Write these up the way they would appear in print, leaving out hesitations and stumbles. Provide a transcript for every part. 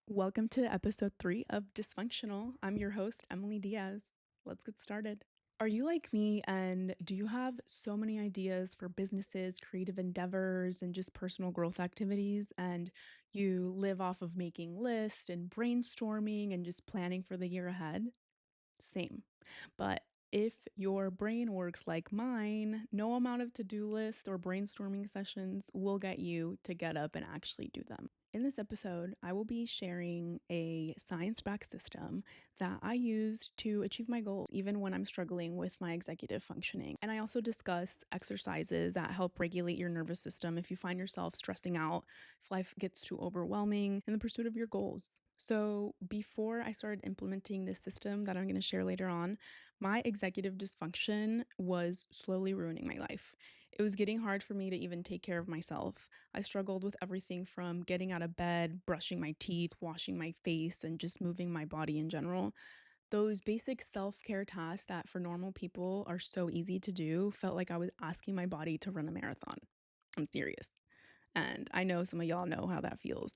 Welcome to episode 3 of Dysfunctional. I'm your host, Emily Diaz. Let's get started. Are you like me and do you have so many ideas for businesses, creative endeavors, and just personal growth activities? And you live off of making lists and brainstorming and just planning for the year ahead? Same. But if your brain works like mine, no amount of to do list or brainstorming sessions will get you to get up and actually do them. In this episode, I will be sharing a science backed system that I use to achieve my goals, even when I'm struggling with my executive functioning. And I also discuss exercises that help regulate your nervous system if you find yourself stressing out, if life gets too overwhelming in the pursuit of your goals. So, before I started implementing this system that I'm going to share later on, my executive dysfunction was slowly ruining my life. It was getting hard for me to even take care of myself. I struggled with everything from getting out of bed, brushing my teeth, washing my face, and just moving my body in general. Those basic self care tasks that for normal people are so easy to do felt like I was asking my body to run a marathon. I'm serious. And I know some of y'all know how that feels.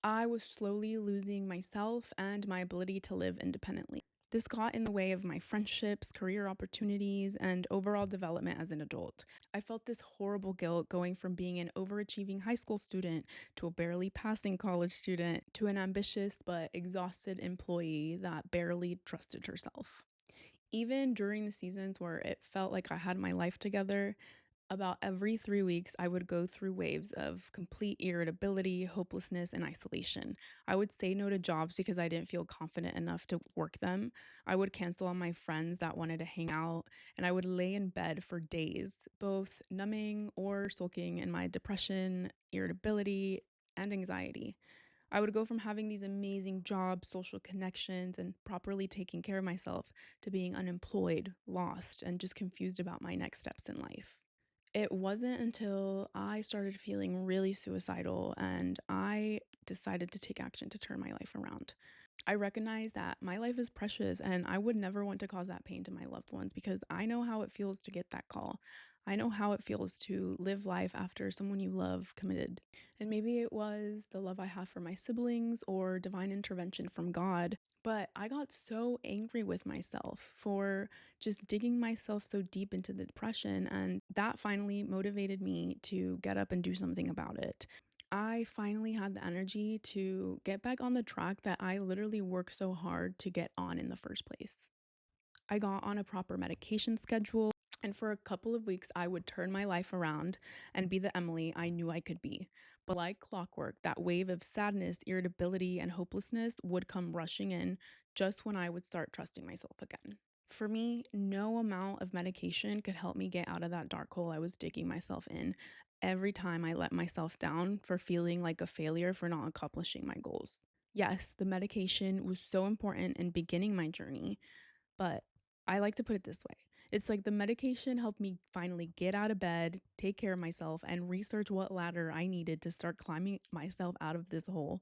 I was slowly losing myself and my ability to live independently. This got in the way of my friendships, career opportunities, and overall development as an adult. I felt this horrible guilt going from being an overachieving high school student to a barely passing college student to an ambitious but exhausted employee that barely trusted herself. Even during the seasons where it felt like I had my life together, about every 3 weeks, I would go through waves of complete irritability, hopelessness, and isolation. I would say no to jobs because I didn't feel confident enough to work them. I would cancel on my friends that wanted to hang out, and I would lay in bed for days, both numbing or sulking in my depression, irritability, and anxiety. I would go from having these amazing jobs, social connections, and properly taking care of myself to being unemployed, lost, and just confused about my next steps in life. It wasn't until I started feeling really suicidal and I decided to take action to turn my life around. I recognize that my life is precious and I would never want to cause that pain to my loved ones because I know how it feels to get that call. I know how it feels to live life after someone you love committed. And maybe it was the love I have for my siblings or divine intervention from God. But I got so angry with myself for just digging myself so deep into the depression. And that finally motivated me to get up and do something about it. I finally had the energy to get back on the track that I literally worked so hard to get on in the first place. I got on a proper medication schedule, and for a couple of weeks, I would turn my life around and be the Emily I knew I could be. But like clockwork, that wave of sadness, irritability, and hopelessness would come rushing in just when I would start trusting myself again. For me, no amount of medication could help me get out of that dark hole I was digging myself in every time I let myself down for feeling like a failure for not accomplishing my goals. Yes, the medication was so important in beginning my journey, but I like to put it this way. It's like the medication helped me finally get out of bed, take care of myself, and research what ladder I needed to start climbing myself out of this hole.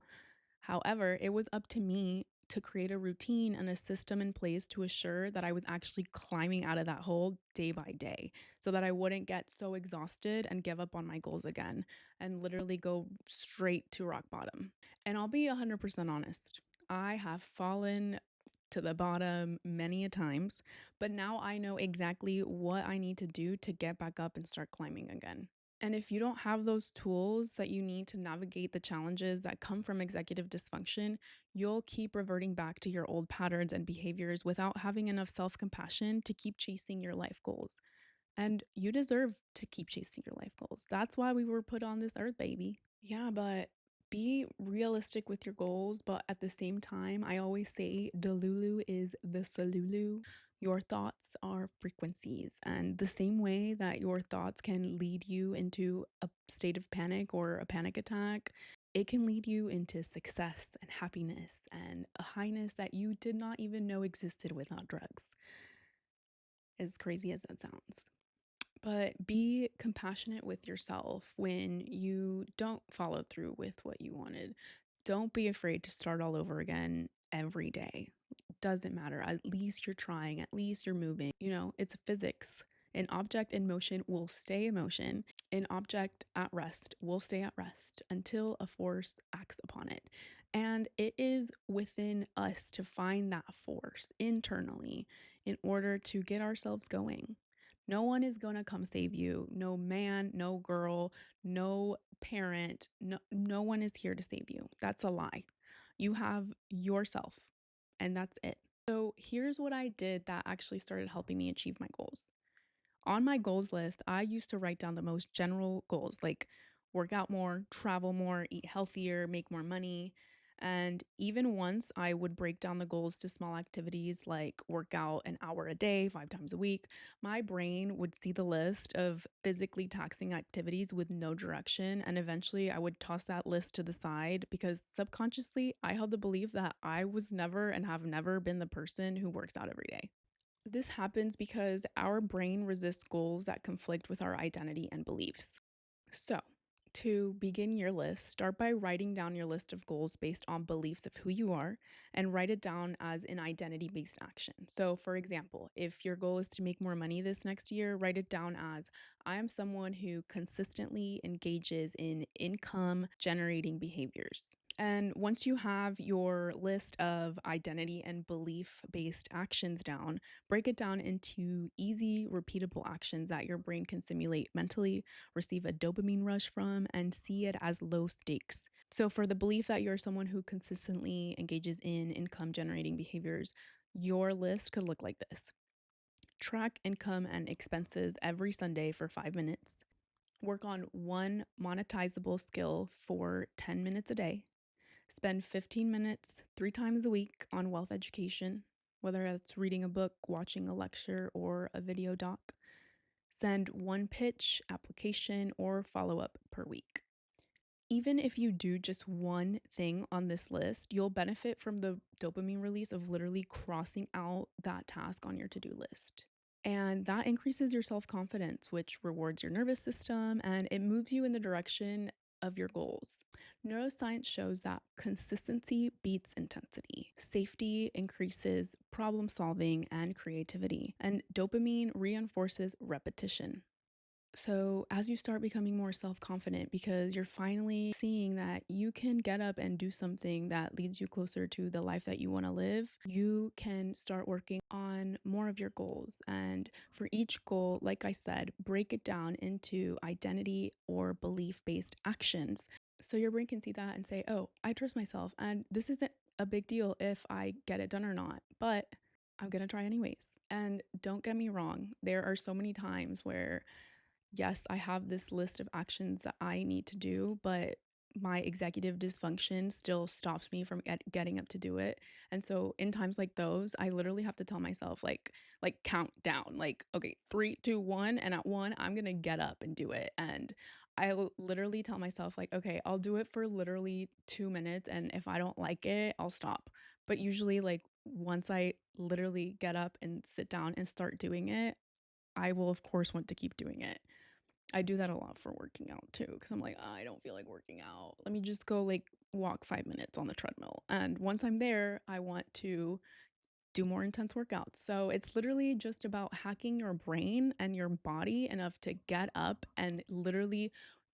However, it was up to me to create a routine and a system in place to assure that I was actually climbing out of that hole day by day so that I wouldn't get so exhausted and give up on my goals again and literally go straight to rock bottom. And I'll be 100% honest. I have fallen to the bottom many a times, but now I know exactly what I need to do to get back up and start climbing again. And if you don't have those tools that you need to navigate the challenges that come from executive dysfunction, you'll keep reverting back to your old patterns and behaviors without having enough self compassion to keep chasing your life goals. And you deserve to keep chasing your life goals. That's why we were put on this earth, baby. Yeah, but be realistic with your goals. But at the same time, I always say Delulu is the Salulu. Your thoughts are frequencies. And the same way that your thoughts can lead you into a state of panic or a panic attack, it can lead you into success and happiness and a highness that you did not even know existed without drugs. As crazy as that sounds. But be compassionate with yourself when you don't follow through with what you wanted. Don't be afraid to start all over again every day. Doesn't matter. At least you're trying, at least you're moving. It's physics. An object in motion will stay in motion. An object at rest will stay at rest until a force acts upon it. And it is within us to find that force internally in order to get ourselves going. No one is going to come save you. No man, no girl, no parent, no one is here to save you. That's a lie. You have yourself, and that's it. So, here's what I did that actually started helping me achieve my goals. On my goals list, I used to write down the most general goals like work out more, travel more, eat healthier, make more money. And even once I would break down the goals to small activities like work out an hour a day, 5 times a week, my brain would see the list of physically taxing activities with no direction. And eventually I would toss that list to the side because subconsciously I held the belief that I was never and have never been the person who works out every day. This happens because our brain resists goals that conflict with our identity and beliefs. So, to begin your list, start by writing down your list of goals based on beliefs of who you are and write it down as an identity based action. So, for example, if your goal is to make more money this next year, write it down as I am someone who consistently engages in income generating behaviors. And once you have your list of identity and belief based actions down, break it down into easy, repeatable actions that your brain can simulate mentally, receive a dopamine rush from, and see it as low stakes. So, for the belief that you're someone who consistently engages in income generating behaviors, your list could look like this: track income and expenses every Sunday for 5 minutes, work on one monetizable skill for 10 minutes a day, spend 15 minutes 3 times a week on wealth education, whether that's reading a book, watching a lecture, or a video doc. Send one pitch, application, or follow up per week. Even if you do just one thing on this list, you'll benefit from the dopamine release of literally crossing out that task on your to do list. And that increases your self confidence, which rewards your nervous system and it moves you in the direction of your goals. Neuroscience shows that consistency beats intensity. Safety increases problem solving and creativity, and dopamine reinforces repetition. So, as you start becoming more self confident because you're finally seeing that you can get up and do something that leads you closer to the life that you want to live, you can start working on more of your goals. And for each goal, like I said, break it down into identity or belief based actions. So your brain can see that and say, oh, I trust myself. And this isn't a big deal if I get it done or not, but I'm going to try anyways. And don't get me wrong, there are so many times where yes, I have this list of actions that I need to do, but my executive dysfunction still stops me from getting up to do it. And so in times like those, I literally have to tell myself like count down, like okay, 3, 2, 1, and at 1 I'm going to get up and do it. And literally tell myself like okay, I'll do it for literally 2 minutes and if I don't like it, I'll stop. But usually like once I literally get up and sit down and start doing it, I will of course want to keep doing it. I do that a lot for working out too, because I'm like, I don't feel like working out. Let me just go like walk 5 minutes on the treadmill. And once I'm there, I want to do more intense workouts. So it's literally just about hacking your brain and your body enough to get up and literally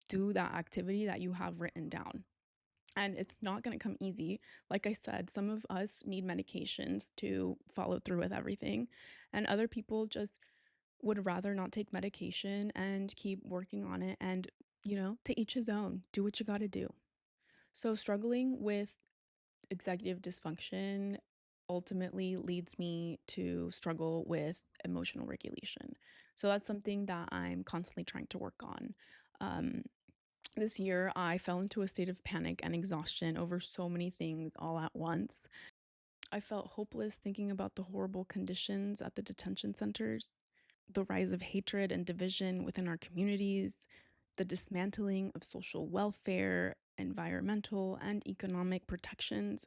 do that activity that you have written down. And it's not going to come easy. Like I said, some of us need medications to follow through with everything, and other people just would rather not take medication and keep working on it. And, to each his own, do what you got to do. So, struggling with executive dysfunction ultimately leads me to struggle with emotional regulation. So, that's something that I'm constantly trying to work on. Um, this year, I fell into a state of panic and exhaustion over so many things all at once. I felt hopeless thinking about the horrible conditions at the detention centers, the rise of hatred and division within our communities, the dismantling of social welfare, environmental and economic protections,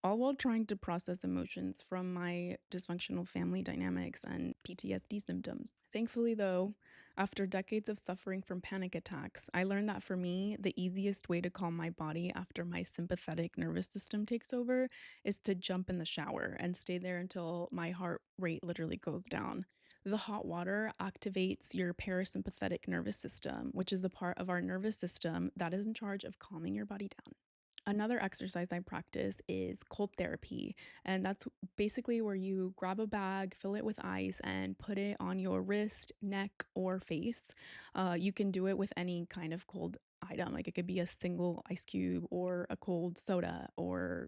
all while trying to process emotions from my dysfunctional family dynamics and PTSD symptoms. Thankfully, though, after decades of suffering from panic attacks, I learned that for me, the easiest way to calm my body after my sympathetic nervous system takes over is to jump in the shower and stay there until my heart rate literally goes down. The hot water activates your parasympathetic nervous system, which is the part of our nervous system that is in charge of calming your body down. Another exercise I practice is cold therapy. And that's basically where you grab a bag, fill it with ice, and put it on your wrist, neck, or face. You can do it with any kind of cold item. Like it could be a single ice cube or a cold soda or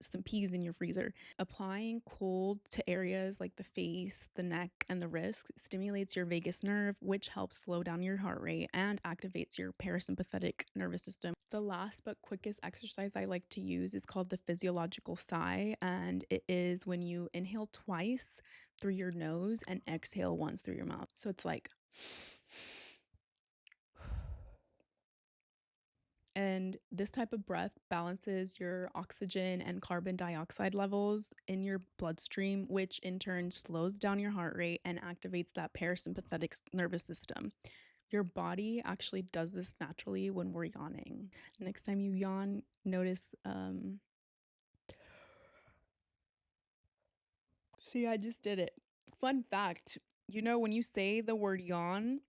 some peas in your freezer. Applying cold to areas like the face, the neck, and the wrist stimulates your vagus nerve, which helps slow down your heart rate and activates your parasympathetic nervous system. The last but quickest exercise I like to use is called the physiological sigh, and it is when you inhale twice through your nose and exhale once through your mouth. So it's like, and this type of breath balances your oxygen and carbon dioxide levels in your bloodstream, which in turn slows down your heart rate and activates that parasympathetic nervous system. Your body actually does this naturally when we're yawning. Next time you yawn, notice, see, I just did it. Fun fact, when you say the word yawn,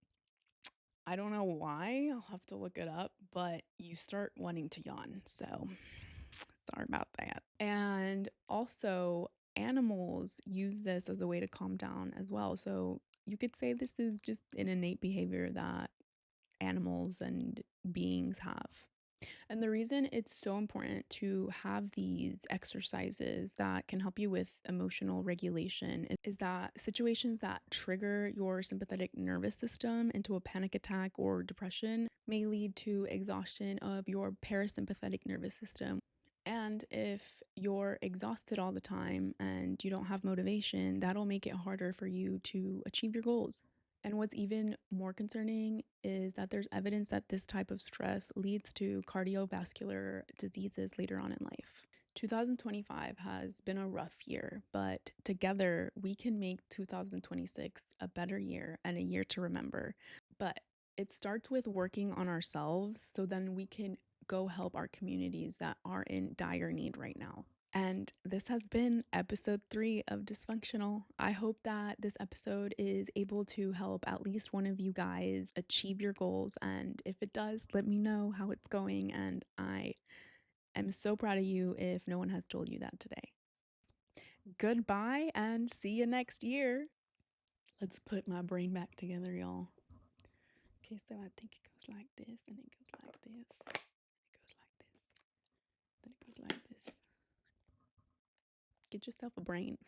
I don't know why, I'll have to look it up, but you start wanting to yawn. So sorry about that. And also, animals use this as a way to calm down as well. So you could say this is just an innate behavior that animals and beings have. And the reason it's so important to have these exercises that can help you with emotional regulation is that situations that trigger your sympathetic nervous system into a panic attack or depression may lead to exhaustion of your parasympathetic nervous system. And if you're exhausted all the time and you don't have motivation, that'll make it harder for you to achieve your goals. And what's even more concerning is that there's evidence that this type of stress leads to cardiovascular diseases later on in life. 2025 has been a rough year, but together we can make 2026 a better year and a year to remember. But it starts with working on ourselves so then we can go help our communities that are in dire need right now. And this has been episode 3 of Dysfunctional. I hope that this episode is able to help at least one of you guys achieve your goals. And if it does, let me know how it's going. And I am so proud of you if no one has told you that today. Goodbye and see you next year. Let's put my brain back together, y'all. Okay, so I think it goes like this, and it goes like this, it goes like this, then it goes like this. Get yourself a brain.